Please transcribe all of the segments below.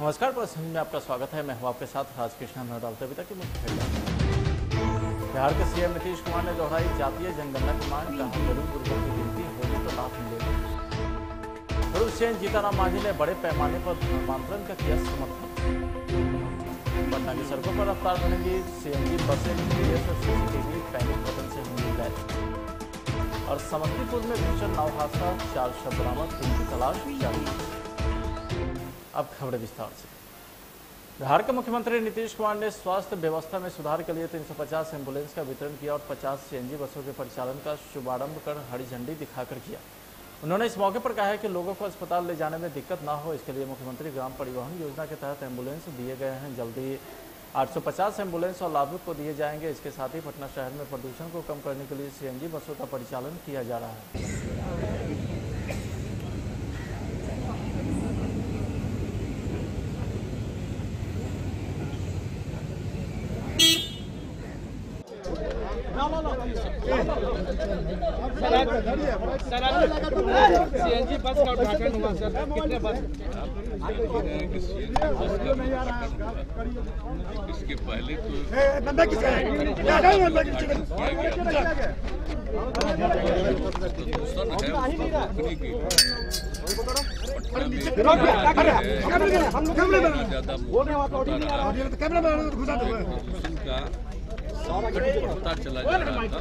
नमस्कार, प्रसंग में आपका स्वागत है। मैं हूं आपके साथ राजकृष्ण। हम डालते अभी तक की मुख्य खबर। बिहार के सीएम नीतीश कुमार ने दोहराई जातीय जनगणना की मांग। कहा गरीब गुर्बों की गिनती होगी तो लाभ मिलेगा। पूर्व सीएम जीतनराम मांझी ने बड़े पैमाने पर धर्मांतरण का किया समर्थन। पटना की सड़कों पर रफ्तार बढ़ेगी। सीएनजी बसें सीसीटीवी पैनिक बटन से होंगी लैस। और समस्तीपुर में भीषण नाव हादसा, 4 शव बरामद, 3 की तलाश जारी। अब खबरें विस्तार से। बिहार के मुख्यमंत्री नीतीश कुमार ने स्वास्थ्य व्यवस्था में सुधार के लिए 350 एम्बुलेंस का वितरण किया और 50 सीएनजी बसों के परिचालन का शुभारंभ कर हरी झंडी दिखाकर किया। उन्होंने इस मौके पर कहा है कि लोगों को अस्पताल ले जाने में दिक्कत ना हो, इसके लिए मुख्यमंत्री ग्राम परिवहन योजना के तहत एम्बुलेंस दिए गए हैं। जल्दी 850 एम्बुलेंस और लाभुक को दिए जाएंगे। इसके साथ ही पटना शहर में प्रदूषण को कम करने के लिए सीएनजी बसों का परिचालन किया जा रहा है। सीएनजी बस का उद्घाटन हुआ सर, कितने बस? इसके पहले तो पता चला जा रहा था,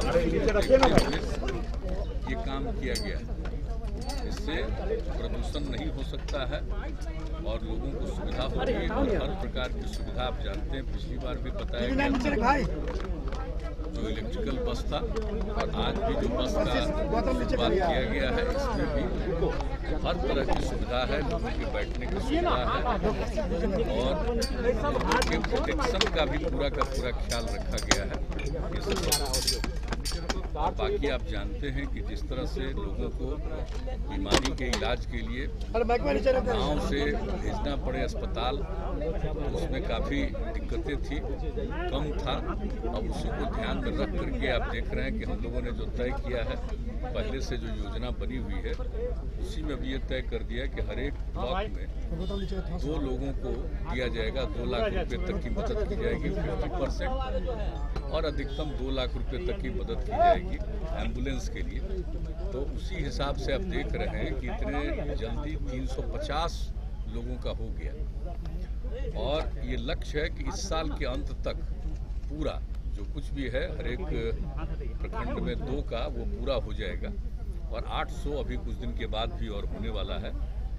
ये काम किया गया है। इससे प्रदूषण नहीं हो सकता है और लोगों को सुविधा होगी। और हर प्रकार की सुविधा आप जानते हैं, पिछली बार भी बताया गया जो इलेक्ट्रिकल बस था और आज भी जो बस का बात किया गया है, इसमें भी हर तरह की सुविधा है। लोगों के बैठने की सुविधा है और लोगों के प्रोटेक्शन का भी पूरा का पूरा ख्याल रखा गया है। बाकी आप जानते हैं कि जिस तरह से लोगों को बीमारी के इलाज के लिए गांव से भेजना पड़े अस्पताल, उसमें काफ़ी दिक्कतें थी, कम था। अब उसी को ध्यान में रख करके आप देख रहे हैं कि हम लोगों ने जो तय किया है, पहले से जो योजना बनी हुई है, उसी में भी ये तय कर दिया कि हर एक ब्लॉक में 2 लोगों को दिया जाएगा। 2 लाख रुपए तक की मदद की जाएगी, 50% और अधिकतम 2 लाख रुपए तक की मदद की जाएगी एम्बुलेंस के लिए। तो उसी हिसाब से आप देख रहे हैं कि इतने जल्दी 350 लोगों का हो गया और ये लक्ष्य है कि इस साल के अंत तक पूरा जो कुछ भी है हर एक प्रखंड में 2 का वो पूरा हो जाएगा। और 800 अभी कुछ दिन के बाद भी और होने वाला है।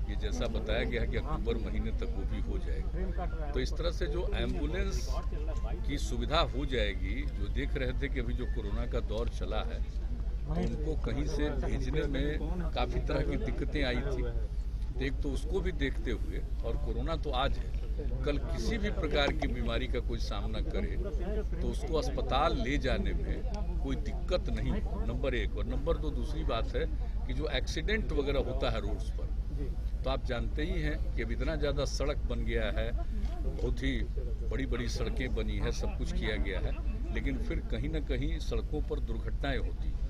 ये जैसा बताया गया है कि अक्टूबर महीने तक वो भी हो जाएगा। तो इस तरह से जो एम्बुलेंस की सुविधा हो जाएगी, जो देख रहे थे कि अभी जो कोरोना का दौर चला है तो उनको कहीं से भेजने में काफ़ी तरह की दिक्कतें आई थी। एक तो उसको भी देखते हुए, और कोरोना तो आज है, कल किसी भी प्रकार की बीमारी का कोई सामना करे तो उसको अस्पताल ले जाने में कोई दिक्कत नहीं हो, नंबर 1। और नंबर 2 दूसरी बात है कि जो एक्सीडेंट वगैरह होता है रोड्स पर, तो आप जानते ही हैं कि अब इतना ज़्यादा सड़क बन गया है, बहुत ही बड़ी बड़ी सड़कें बनी है, सब कुछ किया गया है, लेकिन फिर कहीं ना कहीं सड़कों पर दुर्घटनाएं होती हैं।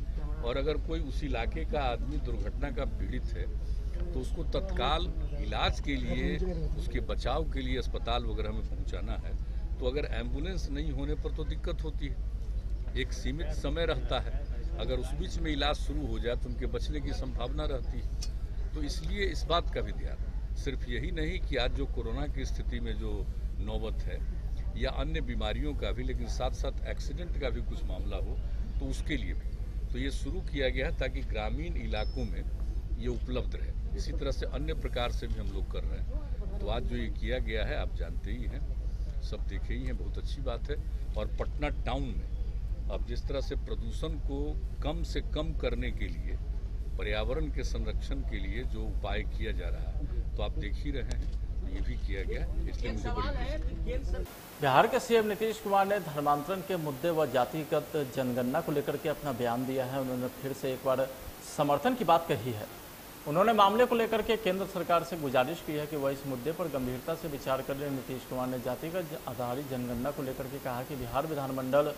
और अगर कोई उस इलाके का आदमी दुर्घटना का पीड़ित है तो उसको तत्काल इलाज के लिए, उसके बचाव के लिए अस्पताल वगैरह में पहुंचाना है, तो अगर एम्बुलेंस नहीं होने पर तो दिक्कत होती है। एक सीमित समय रहता है, अगर उस बीच में इलाज शुरू हो जाए तो उनके बचने की संभावना रहती है। तो इसलिए इस बात का भी ध्यान, सिर्फ यही नहीं कि आज जो कोरोना की स्थिति में जो नौबत है या अन्य बीमारियों का भी, लेकिन साथ साथ एक्सीडेंट का भी कुछ मामला हो तो उसके लिए भी तो ये शुरू किया गया है ताकि ग्रामीण इलाकों में ये उपलब्ध रहे। इसी तरह से अन्य प्रकार से भी हम लोग कर रहे हैं। तो आज जो ये किया गया है आप जानते ही हैं, सब देखे ही हैं, बहुत अच्छी बात है। और पटना टाउन में अब जिस तरह से प्रदूषण को कम से कम करने के लिए, पर्यावरण के संरक्षण के लिए जो उपाय किया जा रहा है, तो आप देख ही रहे हैं, ये भी किया गया, इसलिए मुझे बड़ी खुशी। बिहार के सीएम नीतीश कुमार ने धर्मांतरण के मुद्दे व जातिगत जनगणना को लेकर के अपना बयान दिया है। उन्होंने फिर से एक बार समर्थन की बात कही है। उन्होंने मामले को लेकर के केंद्र सरकार से गुजारिश की है कि वह इस मुद्दे पर गंभीरता से विचार करें। नीतीश कुमार ने जातिगत आधारित जनगणना को लेकर के कहा कि बिहार विधानमंडल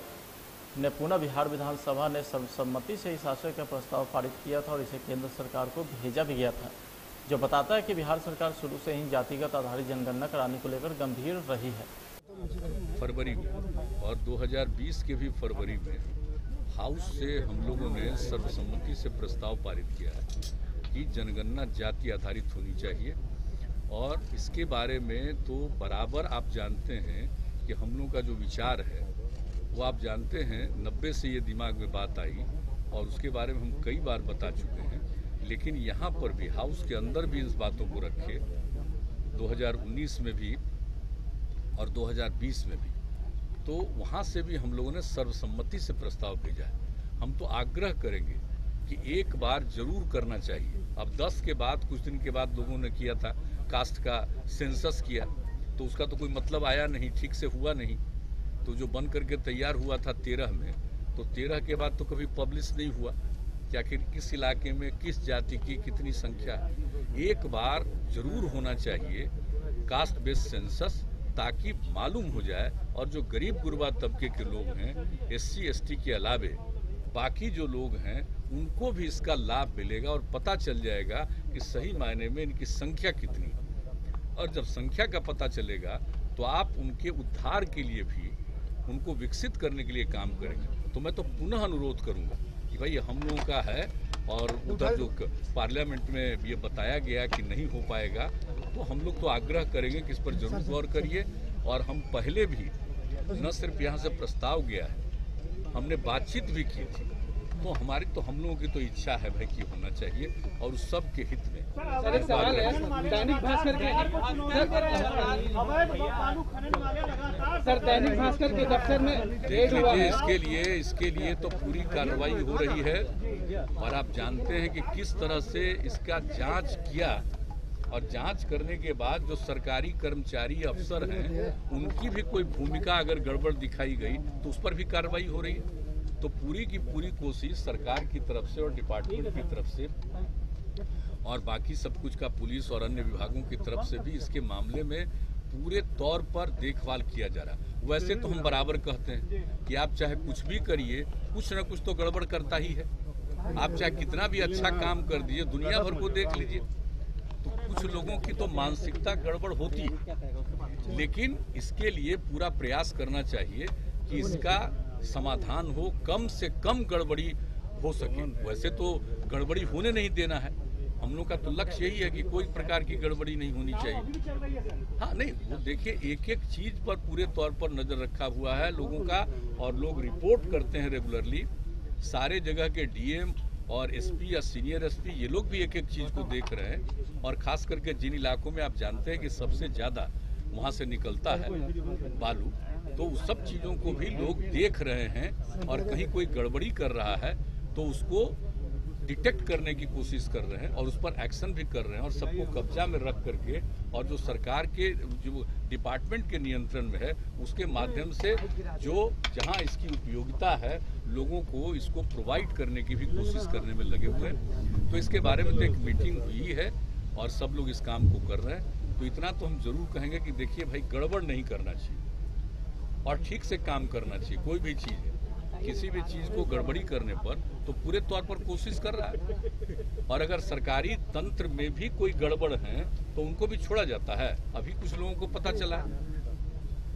ने पुनः बिहार विधानसभा ने सर्वसम्मति से इस आशय का प्रस्ताव पारित किया था और इसे केंद्र सरकार को भेजा भी गया था। जो बताता है कि बिहार सरकार शुरू से ही जातिगत आधारित जनगणना कराने को लेकर गंभीर रही है। फरवरी में और 2020 के भी फरवरी में हाउस से हम लोगों ने सर्वसम्मति से प्रस्ताव पारित किया है कि जनगणना जाति आधारित होनी चाहिए। और इसके बारे में तो बराबर आप जानते हैं कि हम लोगों का जो विचार है वो आप जानते हैं 90 से ये दिमाग में बात आई और उसके बारे में हम कई बार बता चुके हैं। लेकिन यहाँ पर भी हाउस के अंदर भी इस बातों को रखे 2019 में भी और 2020 में भी, तो वहाँ से भी हम लोगों ने सर्वसम्मति से प्रस्ताव भेजा है। हम तो आग्रह करेंगे कि एक बार जरूर करना चाहिए। अब 10 के बाद कुछ दिन के बाद लोगों ने किया था कास्ट का सेंसस किया, तो उसका तो कोई मतलब आया नहीं, ठीक से हुआ नहीं। तो जो बन करके तैयार हुआ था 13 में, तो 13 के बाद तो कभी पब्लिश नहीं हुआ कि आखिर किस इलाके में किस जाति की कितनी संख्या है। एक बार जरूर होना चाहिए कास्ट बेस्ड सेंसस, ताकि मालूम हो जाए और जो गरीब गुरबा तबके के लोग हैं, SC ST के अलावे बाकी जो लोग हैं, उनको भी इसका लाभ मिलेगा और पता चल जाएगा कि सही मायने में इनकी संख्या कितनी। और जब संख्या का पता चलेगा तो आप उनके उद्धार के लिए भी, उनको विकसित करने के लिए काम करेंगे। तो मैं तो पुनः अनुरोध करूंगा कि भाई हम लोगों का है और उधर जो पार्लियामेंट में ये बताया गया कि नहीं हो पाएगा, तो हम लोग तो आग्रह करेंगे कि इस पर जरूर गौर करिए। और हम पहले भी न सिर्फ यहाँ से प्रस्ताव गया है, हमने बातचीत भी की थी। तो हम लोगों की तो इच्छा है भाई कि होना चाहिए और उस सब के हित में। सर एक सवाल है, दैनिक भास्कर के दफ्तर में देखिए, इसके लिए तो पूरी कार्रवाई हो रही है और आप जानते हैं कि किस तरह से इसका जांच किया और जांच करने के बाद जो सरकारी कर्मचारी अफसर हैं, उनकी भी कोई भूमिका अगर गड़बड़ दिखाई गई तो उस पर भी कार्रवाई हो रही है। तो पूरी की पूरी कोशिश सरकार की तरफ से और डिपार्टमेंट की तरफ से और बाकी सब कुछ का पुलिस और अन्य विभागों की तरफ से भी इसके मामले में पूरे तौर पर देखभाल किया जा रहा है। वैसे तो हम बराबर कहते हैं कि आप चाहे कुछ भी करिए, कुछ न कुछ तो गड़बड़ करता ही है। आप चाहे कितना भी अच्छा काम कर दीजिए, दुनिया भर को देख लीजिए, तो कुछ लोगों की तो मानसिकता गड़बड़ होती है। लेकिन इसके लिए पूरा प्रयास करना चाहिए कि इसका समाधान हो, कम से कम गड़बड़ी हो सके। वैसे तो गड़बड़ी होने नहीं देना है, हम लोग का तो लक्ष्य यही है कि कोई प्रकार की गड़बड़ी नहीं होनी चाहिए। हाँ नहीं, वो देखिए एक एक चीज पर पूरे तौर पर नजर रखा हुआ है लोगों का, और लोग रिपोर्ट करते हैं रेगुलरली। सारे जगह के DM और SP या सीनियर SP ये लोग भी एक एक चीज को देख रहे हैं। और खास करके जिन इलाकों में आप जानते हैं कि सबसे ज्यादा वहाँ से निकलता है बालू, तो उस सब चीज़ों को भी लोग देख रहे हैं और कहीं कोई गड़बड़ी कर रहा है तो उसको डिटेक्ट करने की कोशिश कर रहे हैं और उस पर एक्शन भी कर रहे हैं और सबको कब्जा में रख करके, और जो सरकार के जो डिपार्टमेंट के नियंत्रण में है उसके माध्यम से जो जहां इसकी उपयोगिता है लोगों को इसको प्रोवाइड करने की भी कोशिश करने में लगे हुए हैं। तो इसके बारे में तो एक मीटिंग हुई है और सब लोग इस काम को कर रहे हैं। तो इतना तो हम जरूर कहेंगे कि देखिए भाई, गड़बड़ नहीं करना चाहिए और ठीक से काम करना चाहिए। कोई भी चीज़ है, किसी भी चीज़ को गड़बड़ी करने पर तो पूरे तौर पर कोशिश कर रहा है। और अगर सरकारी तंत्र में भी कोई गड़बड़ है तो उनको भी छोड़ा जाता है। अभी कुछ लोगों को पता चला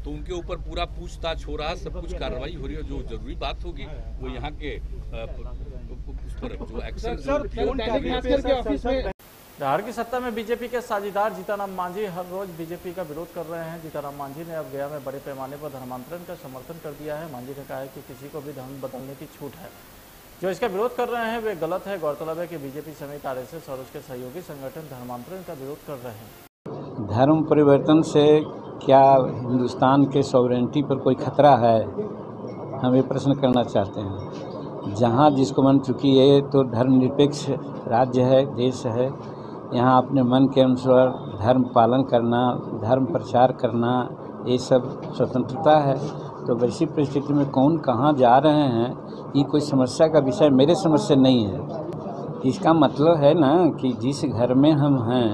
तो उनके ऊपर पूरा पूछताछ हो रहा है, सब कुछ कार्रवाई हो रही है। जो जरूरी बात होगी वो यहाँ के उस पर जो एक्शन। बिहार की सत्ता में बीजेपी के साझेदार जीतनराम मांझी हर रोज बीजेपी का विरोध कर रहे हैं। जीतनराम मांझी ने अब गया में बड़े पैमाने पर धर्मांतरण का समर्थन कर दिया है। मांझी ने कहा है कि किसी को भी धर्म बदलने की छूट है। जो इसका विरोध कर रहे हैं वे गलत है। गौरतलब है कि बीजेपी समेत RSS और उसके सहयोगी संगठन धर्मांतरण का विरोध कर रहे हैं। धर्म परिवर्तन से क्या हिंदुस्तान के सॉवरेनिटी पर कोई खतरा है, हम ये प्रश्न करना चाहते हैं। जहाँ जिसको मन, चुकी है तो धर्मनिरपेक्ष राज्य है, देश है, यहाँ अपने मन के अनुसार धर्म पालन करना, धर्म प्रचार करना, ये सब स्वतंत्रता है। तो वैसी परिस्थिति में कौन कहाँ जा रहे हैं, ये कोई समस्या का विषय मेरे समझ से नहीं है। इसका मतलब है ना कि जिस घर में हम हैं,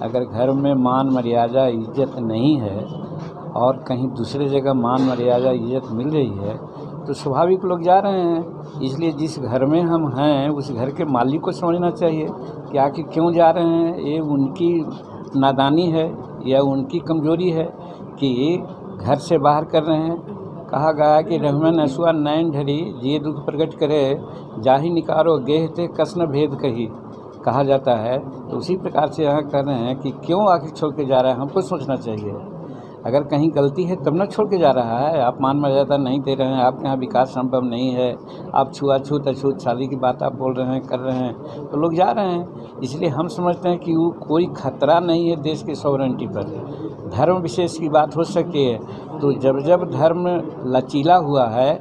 अगर घर में मान मर्यादा इज्जत नहीं है और कहीं दूसरे जगह मान मर्यादा इज्जत मिल रही है, तो स्वाभाविक लोग जा रहे हैं। इसलिए जिस घर में हम हैं उस घर के मालिक को समझना चाहिए कि आखिर क्यों जा रहे हैं। ये उनकी नादानी है या उनकी कमजोरी है कि घर से बाहर कर रहे हैं। कहा गया कि रहमन असुआ नैन ढरी जिए दुख प्रकट करे, जाहि निकारो गेह ते कसन भेद कही, कहा जाता है। तो उसी प्रकार से यहाँ कर रहे हैं कि क्यों आखिर छोड़ के जा रहा है, हमको सोचना चाहिए। अगर कहीं गलती है तब ना छोड़ के जा रहा है। आप मान मर्यादा नहीं दे रहे हैं, आपके यहाँ विकास संभव नहीं है, आप छुआछूत अछूत शादी की बात आप बोल रहे हैं, कर रहे हैं, तो लोग जा रहे हैं। इसलिए हम समझते हैं कि वो कोई खतरा नहीं है देश की सॉवरेंटी पर। धर्म विशेष की बात हो सके तो जब जब धर्म लचीला हुआ है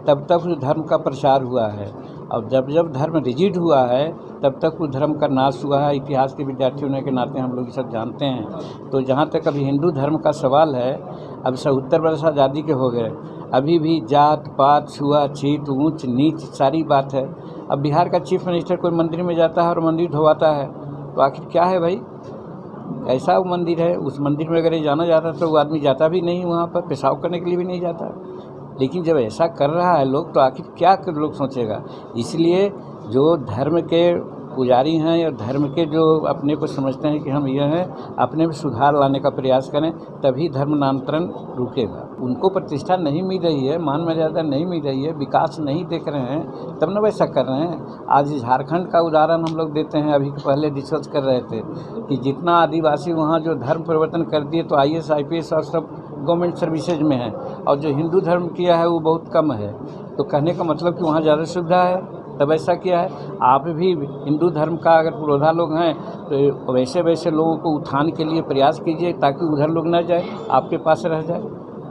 तब तक उस धर्म का प्रचार हुआ है, और जब जब धर्म रिजिड हुआ है तब तक उस धर्म का नाश हुआ है। इतिहास के विद्यार्थी होने के नाते हम लोग ये सब जानते हैं। तो जहाँ तक अभी हिंदू धर्म का सवाल है, अब 70 वर्ष आज़ादी के हो गए, अभी भी जात पात छुआछूत ऊंच नीच सारी बात है। अब बिहार का चीफ मिनिस्टर कोई मंदिर में जाता है और मंदिर धोवाता है, तो आखिर क्या है भाई? ऐसा वो मंदिर है, उस मंदिर में अगर ये जाना जाता तो वो आदमी जाता भी नहीं, वहाँ पर पेशाब करने के लिए भी नहीं जाता। लेकिन जब ऐसा कर रहा है लोग, तो आखिर क्या लोग सोचेगा। इसलिए जो धर्म के पुजारी हैं या धर्म के जो अपने को समझते हैं कि हम यह हैं, अपने में सुधार लाने का प्रयास करें, तभी धर्मांतरण रुकेगा। उनको प्रतिष्ठा नहीं मिल रही है, मान मर्यादा नहीं मिल रही है, विकास नहीं देख रहे हैं, तब न वैसा कर रहे हैं। आज झारखंड का उदाहरण हम लोग देते हैं। अभी पहले डिस्कस कर रहे थे कि जितना आदिवासी वहाँ जो धर्म परिवर्तन कर दिए, तो IAS IPS और सब गवर्नमेंट सर्विसेज में है, और जो हिंदू धर्म किया है वो बहुत कम है। तो कहने का मतलब कि वहाँ ज़्यादा सुविधा है, तब ऐसा किया है। आप भी हिंदू धर्म का अगर पुरोधा लोग हैं तो वैसे वैसे लोगों को उत्थान के लिए प्रयास कीजिए, ताकि उधर लोग ना जाए, आपके पास रह जाए।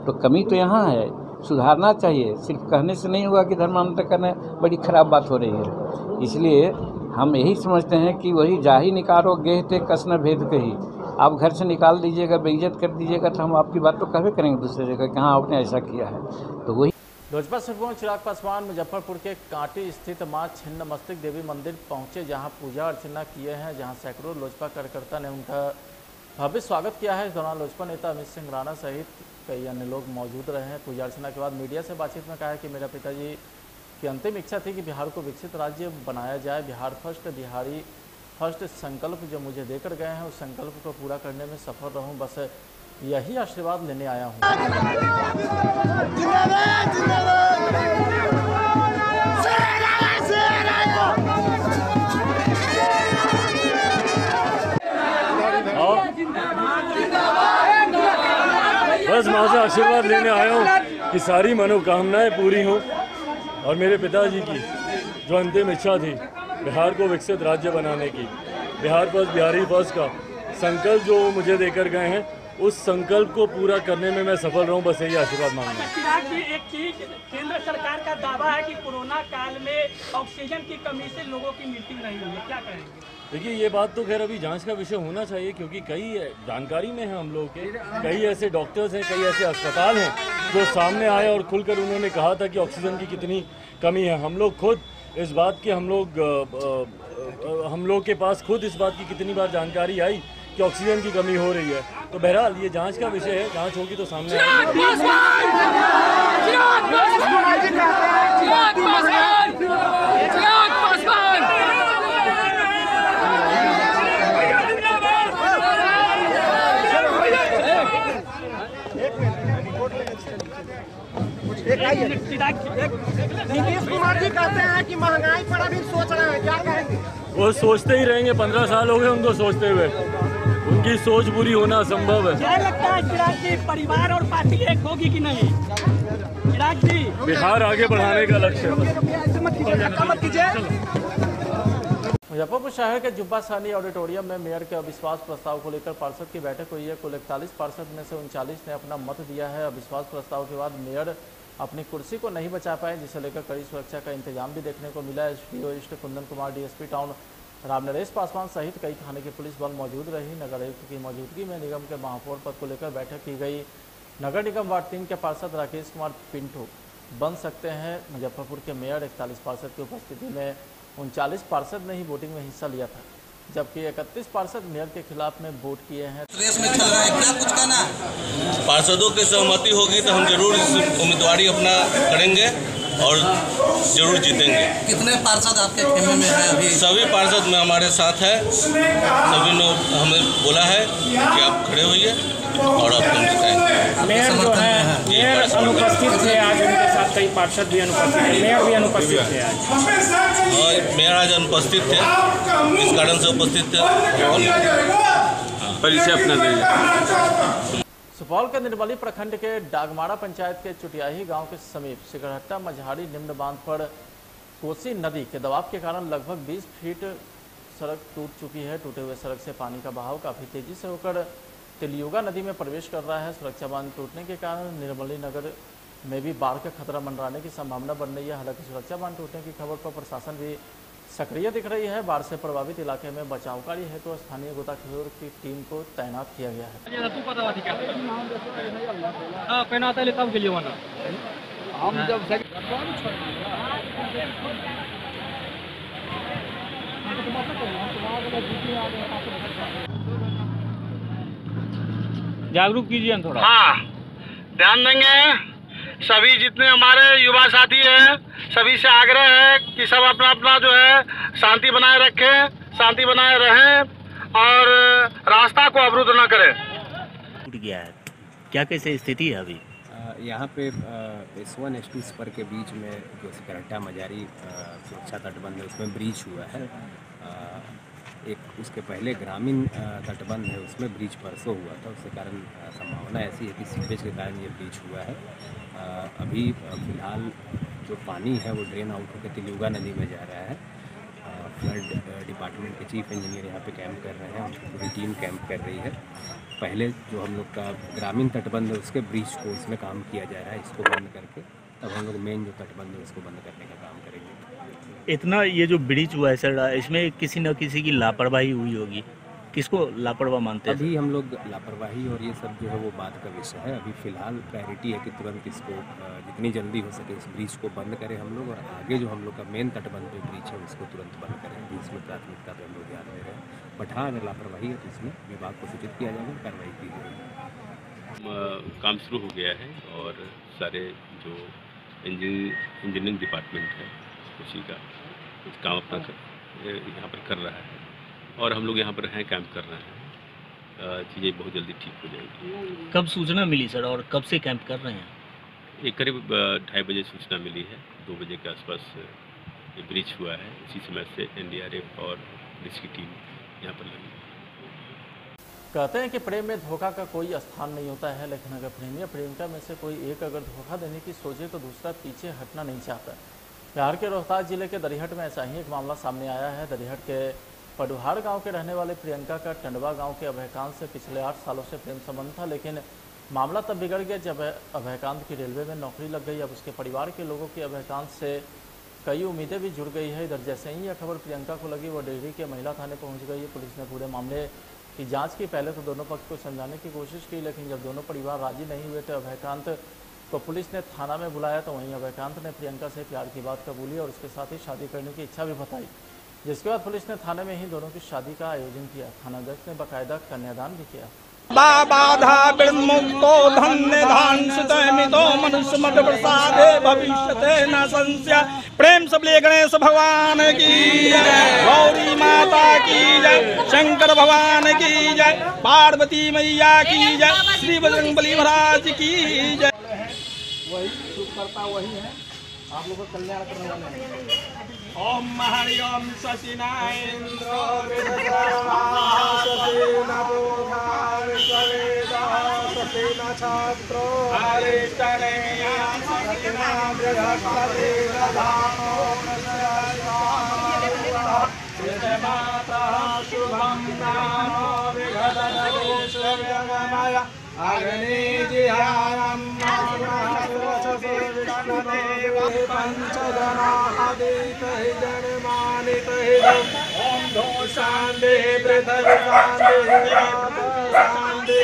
तो कमी तो यहाँ है, सुधारना चाहिए। सिर्फ कहने से नहीं होगा कि धर्मांतर करना बड़ी खराब बात हो रही है। इसलिए हम यही समझते हैं कि वही जाहि निकारो गेह ते कसन भेद कही। आप घर से निकाल दीजिएगा, बेइज्जत कर दीजिएगा, तो हम आपकी बात तो कभी करेंगे दूसरे जगह कि हाँ आपने ऐसा किया है। तो वही लोजपा सुप्रीमो चिराग पासवान मुजफ्फरपुर के कांटी स्थित मां छिन्नमस्तिका देवी मंदिर पहुंचे, जहां पूजा अर्चना किए हैं, जहां सैकड़ों लोजपा कार्यकर्ता ने उनका भव्य स्वागत किया है। इस दौरान लोजपा नेता अमित सिंह राणा सहित कई अन्य लोग मौजूद रहे हैं। पूजा अर्चना के बाद मीडिया से बातचीत में कहा है कि मेरा पिताजी की अंतिम इच्छा थी कि बिहार को विकसित राज्य बनाया जाए, बिहार फर्स्ट, बिहारी फर्स्ट संकल्प जो मुझे देकर गए हैं, उस संकल्प को पूरा करने में सफल रहूं, बस यही आशीर्वाद लेने आया हूं। बस माँ से आशीर्वाद लेने आया हूँ कि सारी मनोकामनाएं पूरी हों, और मेरे पिताजी की जो अंतिम इच्छा थी बिहार को विकसित राज्य बनाने की, बिहार फर्स्ट बिहारी फर्स्ट का संकल्प जो मुझे देकर गए हैं, उस संकल्प को पूरा करने में मैं सफल रहूं, बस यही आशीर्वाद मांगना है। चिराग जी, एक चीज केंद्र सरकार का दावा है कि कोरोना काल में ऑक्सीजन की कमी से लोगों की मृत्यु नहीं हुई है, क्या कहेंगे? देखिए, ये बात तो खैर अभी जांच का विषय होना चाहिए, क्योंकि कई जानकारी में है हम लोग के, कई ऐसे डॉक्टर्स हैं, कई ऐसे अस्पताल हैं जो सामने आए और खुलकर उन्होंने कहा था कि ऑक्सीजन की कितनी कमी है। हम लोग खुद इस बात की हम लोग के पास खुद इस बात की कितनी बार जानकारी आई कि ऑक्सीजन की कमी हो रही है। तो बहरहाल ये जांच का विषय है, जांच होगी तो सामने नीतीश कुमार जी कहते हैं कि महंगाई पर अभी सोच रहे हैं, क्या कहेंगे? वो सोचते ही रहेंगे, 15 साल हो गए उनको सोचते हुए, उनकी सोच बुरी होना असंभव है। क्या लगता है चिराग जी, परिवार और पार्टी एक होगी कि नहीं? चिराग जी, बिहार आगे बढ़ाने का लक्ष्य मुजफ्फरपुर शहर के जुब्बा सानी ऑडिटोरियम में मेयर के अविश्वास प्रस्ताव को लेकर पार्षद की बैठक हुई है। कुल 41 पार्षद में से 39 ने अपना मत दिया है। अविश्वास प्रस्ताव के बाद मेयर अपनी कुर्सी को नहीं बचा पाए, जिसे लेकर कड़ी सुरक्षा का इंतजाम भी देखने को मिला। SDO east Kundan Kumar, DSP town Ramnaresh Paswan सहित कई थाने की पुलिस बल मौजूद रही। नगर आयुक्त की मौजूदगी में निगम के महापौर पद को लेकर बैठक की गई। नगर निगम वार्ड 3 के पार्षद राकेश कुमार पिंटू बन सकते हैं मुजफ्फरपुर के मेयर। 41 पार्षद की उपस्थिति में 39 पार्षद ने ही वोटिंग में हिस्सा लिया था, जबकि 31 पार्षद मेयर के खिलाफ में वोट किए हैं। रेस में चल रहा है, क्या कुछ कहना है? पार्षदों की सहमति होगी तो हम जरूर इस उम्मीदवारी अपना करेंगे। और जरूर जीतेंगे। कितने पार्षद आपके खेमे में है अभी? सभी पार्षद में हमारे साथ है, सभी ने हमें बोला है कि आप खड़े होइए और आपको हम दिखाएंगे। मेयर जो है मेयर अनुपस्थित थे आज, उनके साथ कई पार्षद भी अनुपस्थित थे, मेयर भी अनुपस्थित थे आज। और मेयर आज अनुपस्थित थे, इस कारण से उपस्थित थे। परिचय अपना दीजिए। सुपौल के निर्मली प्रखंड के डागमारा पंचायत के चुटियाही गांव के समीप सिकरहट्टा मझाड़ी निम्न बांध पर कोसी नदी के दबाव के कारण लगभग 20 फीट सड़क टूट चुकी है। टूटे हुए सड़क से पानी का बहाव काफ़ी तेजी से होकर तिलयुगा नदी में प्रवेश कर रहा है। सुरक्षा बांध टूटने के कारण निर्मली नगर में भी बाढ़ का खतरा मंडराने की संभावना बन रही है। हालांकि सुरक्षा बांध टूटने की खबर पर प्रशासन भी सक्रिय दिख रही है। बाढ़ से प्रभावित इलाके में बचाव कार्य है तो स्थानीय गोताखोर की टीम को तैनात किया गया है। जागरूक कीजिए थोड़ा। हाँ, ध्यान देंगे। सभी जितने हमारे युवा साथी हैं, सभी से आग्रह है कि सब अपना अपना जो है शांति बनाए रखें, शांति बनाए रहें और रास्ता को अवरुद्ध न करें। टूट गया है, क्या कैसे स्थिति है अभी? यहाँ पे S1 S2 स्पर के बीच में जो सिकरहट्टा मझारी सुरक्षा तटबंध है उसमें ब्रीच हुआ है। एक उसके पहले ग्रामीण तटबंध है उसमें ब्रीच परसों हुआ था, उसके कारण संभावना ऐसी है कि सीपेज के कारण ये ब्रीच हुआ है। अभी फिलहाल जो पानी है वो ड्रेन आउट होकर तिलयुगा नदी में जा रहा है। फ्लड डिपार्टमेंट के चीफ इंजीनियर यहाँ पे कैंप कर रहे हैं, उनकी पूरी टीम कैंप कर रही है। पहले जो हम लोग का ग्रामीण तटबंध है उसके ब्रीच को इसमें काम किया जा रहा है, इसको बंद करके तब हम लोग मेन जो तटबंध है उसको बंद करने का काम करेंगे। इतना ये जो ब्रिज हुआ है सर, इसमें किसी न किसी की लापरवाही हुई होगी, किसको लापरवाह मानते हैं? अभी हम लोग लापरवाही और ये सब जो है वो बात का विषय है। अभी फ़िलहाल प्रायोरिटी है कि तुरंत इसको जितनी जल्दी हो सके इस ब्रिज को बंद करें हम लोग, और आगे जो हम लोग का मेन तटबंध पे ब्रिज है उसको तुरंत बंद करें। इसमें प्राथमिकता पर हम लोग ध्यान दे रहे हैं। बट हाँ, अगर लापरवाही है तो इसमें विभाग को सूचित किया जाएगा, कार्रवाई की जाएगी। काम शुरू हो गया है और सारे जो इंजीनियरिंग डिपार्टमेंट है उसी का काम अपना यहाँ पर कर रहा है और हम लोग यहाँ पर हैं, कैंप कर रहे हैं। चीज़ें बहुत जल्दी ठीक हो जाएगी। कब सूचना मिली सर और कब से कैंप कर रहे हैं? ये करीब 2:30 बजे सूचना मिली है, 2 बजे के आसपास ये ब्रीच हुआ है। इसी समय से NDRF और पुलिस की टीम यहाँ पर लगी। कहते हैं कि प्रेम में धोखा का कोई स्थान नहीं होता है, लेकिन अगर प्रेमी या प्रेमिका में से कोई एक अगर धोखा देने की सोचे तो दूसरा पीछे हटना नहीं चाहता। बिहार के रोहतास जिले के दरिहट में ऐसा ही एक मामला सामने आया है। दरिहट के पडुहार गांव के रहने वाले प्रियंका का टंडवा गांव के अभयकांत से पिछले 8 सालों से प्रेम संबंध था, लेकिन मामला तब बिगड़ गया जब अभयकांत की रेलवे में नौकरी लग गई। अब उसके परिवार के लोगों की अभयकांत से कई उम्मीदें भी जुड़ गई है। इधर जैसे ही यह खबर प्रियंका को लगी वो डेहरी के महिला थाने पहुँच गई है। पुलिस ने पूरे मामले की जाँच की। पहले तो दोनों पक्ष को समझाने की कोशिश की, लेकिन जब दोनों परिवार राजी नहीं हुए तो अभयकांत को पुलिस ने थाना में बुलाया। तो वहीं अभयकांत ने प्रियंका से प्यार की बात कबूली और उसके साथ ही शादी करने की इच्छा भी बताई, जिसके बाद पुलिस ने थाने में ही दोनों की शादी का आयोजन किया। थानाध्यक्ष ने बाकायदा कन्यादान भी किया। बाधा मुक्तो धन्य धांसतो मनुष्य मत प्रसादे भविष्यते न संशय। प्रेम सबले गणेश भगवान की जय, गौरी माता की जय, शंकर भगवान की जय, पार्वती मैया की जय, श्री बजरंगबली महाराज की जय। वही सुखकर्ता वही है, आप लोगों का कल्याण करने वाले हैं। ओम हरि ओम शशिनाय इंद्र छात्रो शुभम शांति पृथ्वी शांति शांति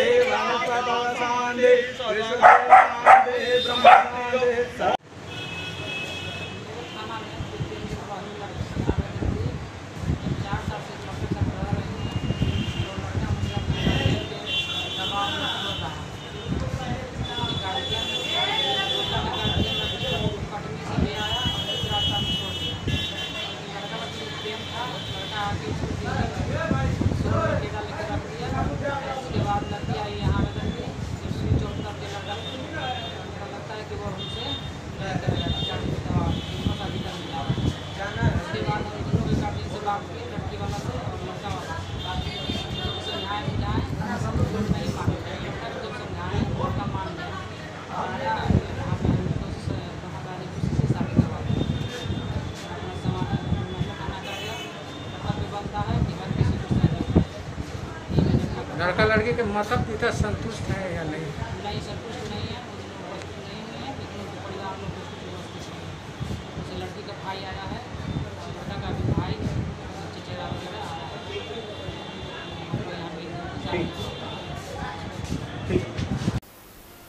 आके उसको टीका लेकर रख दिया। उसके बाद लड़की आई यहाँ आवेदन की, स्विच ऑफ करके लड़का लगता है कि वो हमसे दवा शादी कर मिला। उसके बाद हम दोनों के गार्जियन से बात की, लड़की वाला से और लड़का वाला बात की, समझाए नहीं माने, जब समझाए लड़का मान गया, लड़का लड़की के माता पिता संतुष्ट हैं या नहीं? नहीं, संतुष्ट नहीं है, उपस्थित नहीं हुए हैं, लेकिन उनके परिवार लोग उपस्थित हैं। जैसे लड़की का भाई आया है और लड़का का भी भाई चचेरा वगैरह आया है।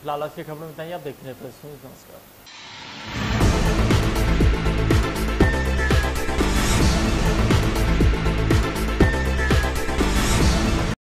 लाल आज की खबर में बताइए, आप देख रहे हैं प्रेस न्यूज़। नमस्कार।